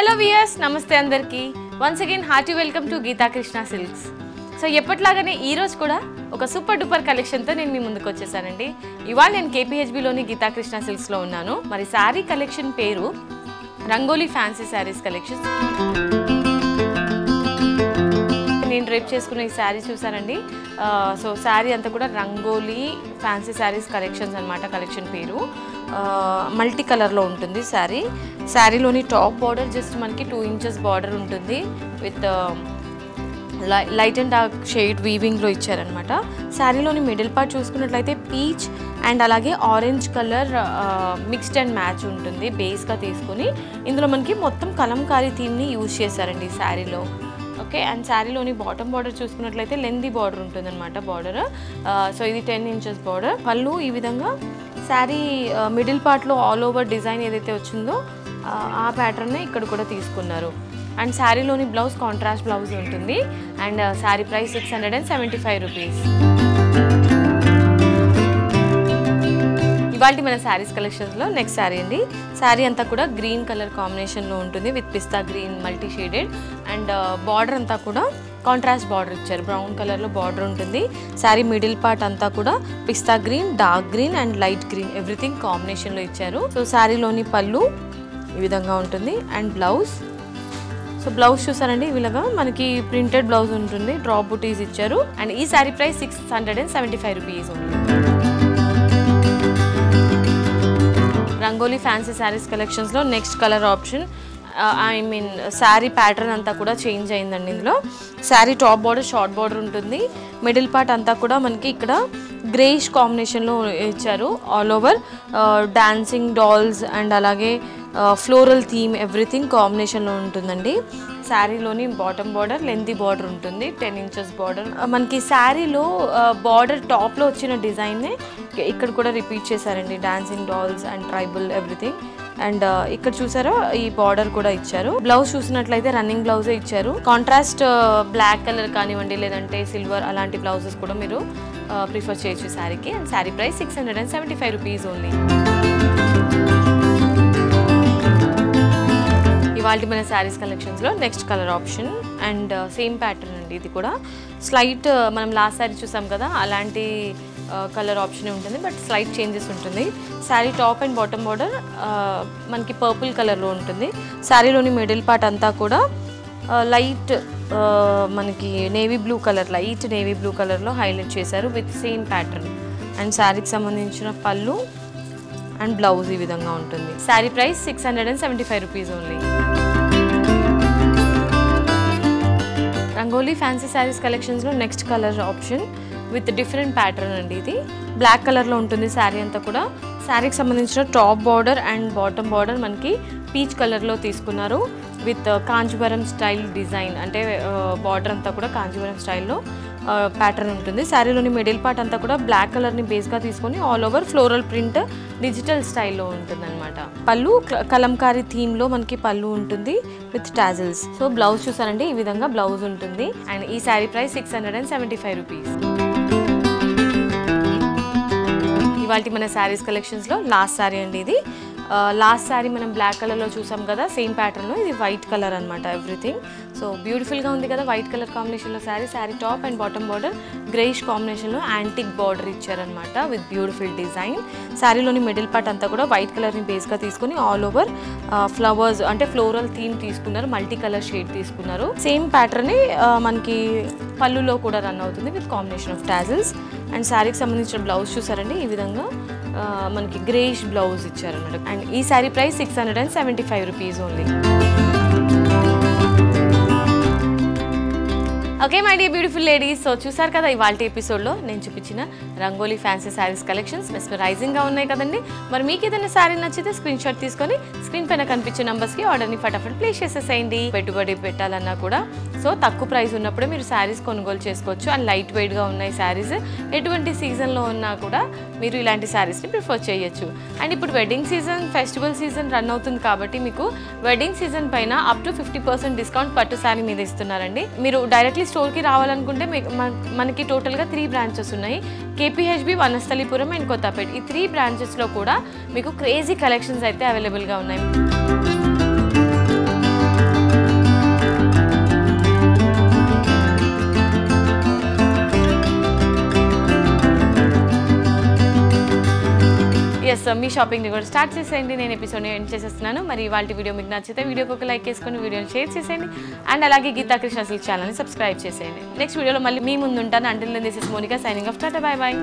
Hello viewers, namaste andarki. Once again hearty welcome to Geeta Krishna Silks. So ఎప్పటిలాగానే ఈ రోజు కూడా ఒక సూపర్ డూపర్ కలెక్షన్ తో నేను మీ ముందుకు వచ్చేసానండి. ఇవాళ నేను KPHB లోని గీతా కృష్ణ సిల్క్స్ లో ఉన్నాను. మరి సారీ కలెక్షన్ పేరు రంగోలీ ఫ్యాన్సీ సారీస్ కలెక్షన్. నేను డ్రేప్ చేసుకున్న ఈ సారీ చూసారండి. సో సారీ అంతా కూడా రంగోలీ ఫ్యాన్సీ సారీస్ కలెక్షన్స్ అన్నమాట. కలెక్షన్ పేరు మల్టీ కలర్లో ఉంటుంది. శారీలోని టాప్ బార్డర్ జస్ట్ మనకి 2 inches బార్డర్ ఉంటుంది with light and dark shade వీవింగ్లో ఇచ్చారనమాట. శారీలోని మిడిల్ పార్ట్ చూసుకున్నట్లయితే పీచ్ అండ్ అలాగే orange colour mixed and match ఉంటుంది బేస్గా తీసుకుని. ఇందులో మనకి మొత్తం కలంకారీ థీమ్ని యూజ్ చేశారండి ఈ శారీలో. ఓకే, అండ్ శారీలోని బాటమ్ బార్డర్ చూసుకున్నట్లయితే లెంతీ బార్డర్ ఉంటుంది అనమాట. బార్డర్ సో ఇది 10 inches బార్డర్. పళ్ళు ఈ విధంగా శారీ మిడిల్ పార్ట్లో ఆల్ ఓవర్ డిజైన్ ఏదైతే వచ్చిందో ఆ ప్యాటర్న్ ఇక్కడ కూడా తీసుకున్నారు. అండ్ శారీలోని బ్లౌజ్ కాంట్రాస్ట్ బ్లౌజ్ ఉంటుంది. And saree price 675 rupees. ఇవాళ మన శారీస్ కలెక్షన్స్లో నెక్స్ట్ శారీ అండి. శారీ అంతా కూడా గ్రీన్ కలర్ కాంబినేషన్లో ఉంటుంది with pista green multi shaded. And border అంతా కూడా కాంట్రాస్ట్ బార్డర్ ఇచ్చారు. బ్రౌన్ కలర్లో బార్డర్ ఉంటుంది. శారీ మిడిల్ పార్ట్ అంతా కూడా pista green, dark green and light green everything కాంబినేషన్లో ఇచ్చారు. సో శారీలోని పళ్ళు ఈ విధంగా ఉంటుంది. అండ్ బ్లౌజ్, సో బ్లౌజ్ చూసారండి ఇలాగా మనకి ప్రింటెడ్ బ్లౌజ్ ఉంటుంది. డ్రాప్ బుటీస్ ఇచ్చారు. అండ్ ఈ saree price 675 rupees only. Rangoli fancy sarees కలెక్షన్స్లో next colour option saree pattern అంతా కూడా చేంజ్ అయిందండి. ఇందులో saree top border short border ఉంటుంది. మిడిల్ పార్ట్ అంతా కూడా మనకి ఇక్కడ గ్రేష్ కాంబినేషన్లో ఇచ్చారు. All over dancing dolls and అలాగే ఫ్లోరల్ థీమ్ ఎవ్రీథింగ్ కాంబినేషన్లో ఉంటుందండి. శారీలోని బాటమ్ బార్డర్ లెంతీ బార్డర్ ఉంటుంది 10 inches బార్డర్. మనకి శారీలో బార్డర్ టాప్లో వచ్చిన డిజైన్నే ఇక్కడ కూడా రిపీట్ చేశారండి. Dancing dolls and tribal everything. And ఇక్కడ చూసారా ఈ బార్డర్ కూడా ఇచ్చారు. బ్లౌజ్ చూసినట్లయితే రన్నింగ్ బ్లౌజే ఇచ్చారు. కాంట్రాస్ట్ బ్లాక్ కలర్ కానివ్వండి లేదంటే సిల్వర్ అలాంటి బ్లౌజెస్ కూడా మీరు ప్రిఫర్ చేయొచ్చు శారీకి. And saree price 675 rupees only. ఇవాళ మన శారీస్ కలెక్షన్స్లో next colour option and same pattern అండి. ఇది కూడా స్లైట్ మనం లాస్ట్ శారీ చూసాం కదా అలాంటి కలర్ ఆప్షన్ ఉంటుంది, బట్ స్లైట్ చేంజెస్ ఉంటుంది. Saree top and bottom border మనకి పర్పుల్ కలర్లో ఉంటుంది. శారీలోని మిడిల్ పార్ట్ అంతా కూడా లైట్ మనకి navy blue colour, light navy blue కలర్లో హైలైట్ చేశారు విత్ సేమ్ ప్యాటర్న్. అండ్ శారీకి సంబంధించిన పళ్ళు అండ్ బ్లౌజ్ ఈ విధంగా ఉంటుంది. Saree price 675 rupees only. Rangoli fancy sarees కలెక్షన్స్లో next colour option with different pattern అండి. ఇది బ్లాక్ కలర్లో ఉంటుంది శారీ అంతా కూడా. శారీకి సంబంధించిన top border and bottom border మనకి పీచ్ కలర్లో తీసుకున్నారు విత్ కాంచీవరం స్టైల్ డిజైన్. అంటే బార్డర్ అంతా కూడా కాంచీవరం స్టైల్లో ప్యాటర్న్ ఉంటుంది. శారీలోని మిడిల్ పార్ట్ అంతా కూడా బ్లాక్ కలర్ని బేస్గా తీసుకొని all over floral print digital స్టైల్లో ఉంటుంది అనమాట. పళ్ళు కలంకారీ థీమ్లో మనకి పళ్ళు ఉంటుంది విత్ టాజిల్స్. సో బ్లౌజ్ చూసారండి ఈ విధంగా బ్లౌజ్ ఉంటుంది. అండ్ ఈ శారీ ప్రైస్ 675 రూపీస్. ఇవాళ మన శారీస్ కలెక్షన్స్లో లాస్ట్ శారీ అండి. ఇది లాస్ట్ శారీ మనం బ్లాక్ కలర్లో చూసాం కదా సేమ్ ప్యాటర్న్లో. ఇది వైట్ కలర్ అనమాట ఎవ్రీథింగ్. సో బ్యూటిఫుల్గా ఉంది కదా వైట్ కలర్ కాంబినేషన్లో saree. Saree top and bottom border greyish కాంబినేషన్లో యాంటిక్ బార్డర్ ఇచ్చారనమాట విత్ బ్యూటిఫుల్ డిజైన్. శారీలోని మిడిల్ పార్ట్ అంతా కూడా వైట్ కలర్ని బేస్గా తీసుకుని ఆల్ ఓవర్ ఫ్లవర్స్ అంటే ఫ్లోరల్ థీమ్ తీసుకున్నారు. మల్టీ కలర్ షేడ్ తీసుకున్నారు. సేమ్ ప్యాటర్నే మనకి పళ్ళులో కూడా రన్ అవుతుంది with combination of tassels. And శారీకి సంబంధించిన బ్లౌజ్ చూసారండి ఈ విధంగా మనకి గ్రేష్ బ్లౌజ్ ఇచ్చారన్నమాట. అండ్ ఈ saree price 675 rupees only. Okay my dear beautiful ladies, so చూసారు కదా ఇవాళ ఎపిసోడ్లో నేను చూపించిన రంగోలీ ఫ్యాన్సీ శారీస్ కలెక్షన్స్ మెస్మరైజింగ్గా ఉన్నాయి కదండి. మరి మీకు ఏదైనా శారీ నచ్చితే స్క్రీన్ షాట్ తీసుకొని స్క్రీన్ పైన కనిపించే నంబర్స్కి ఆర్డర్ని ఫటాఫట్ ప్లేస్ చేసేసేయండి. పెట్టుబడి పెట్టాలన్నా కూడా సో తక్కువ ప్రైస్ ఉన్నప్పుడే మీరు శారీస్ కొనుగోలు చేసుకోవచ్చు. అండ్ లైట్ వెయిట్గా ఉన్నాయి శారీస్. ఎటువంటి సీజన్లో ఉన్నా కూడా మీరు ఇలాంటి శారీస్ని ప్రిఫర్ చేయొచ్చు. అండ్ ఇప్పుడు wedding season festival season run అవుతుంది కాబట్టి మీకు వెడ్డింగ్ సీజన్ పైన అప్ టు 50% డిస్కౌంట్ పట్టు శారీ మీద ఇస్తున్నారండి. మీరు డైరెక్ట్లీ స్టోర్కి రావాలనుకుంటే మనకి టోటల్గా 3 బ్రాంచెస్ ఉన్నాయి. KPHB, Vanasthalipuram and Kothapet. ఈ 3 బ్రాంచెస్లో కూడా మీకు క్రేజీ కలెక్షన్స్ అయితే అవైలబుల్గా ఉన్నాయి. మీ షాపింగ్ని కూడా స్టార్ట్ చేసేయండి. నేను ఎపిసోడ్ని ఎండ్ చేసేస్తున్నాను. మరి వాళ్ళ వీడియో మీకు నచ్చితే వీడియోకి ఒక లైక్ చేసుకొని వీడియోని షేర్ చేసేయండి. అండ్ అలాగే గీతా కృష్ణ సిల్క్ ఛానల్ని సబ్స్క్రైబ్ చేసేయండి. నెక్స్ట్ వీడియోలో మళ్ళీ మీ ముందు ఉంటాను. Until then this is Monica signing off. Tata, bye by.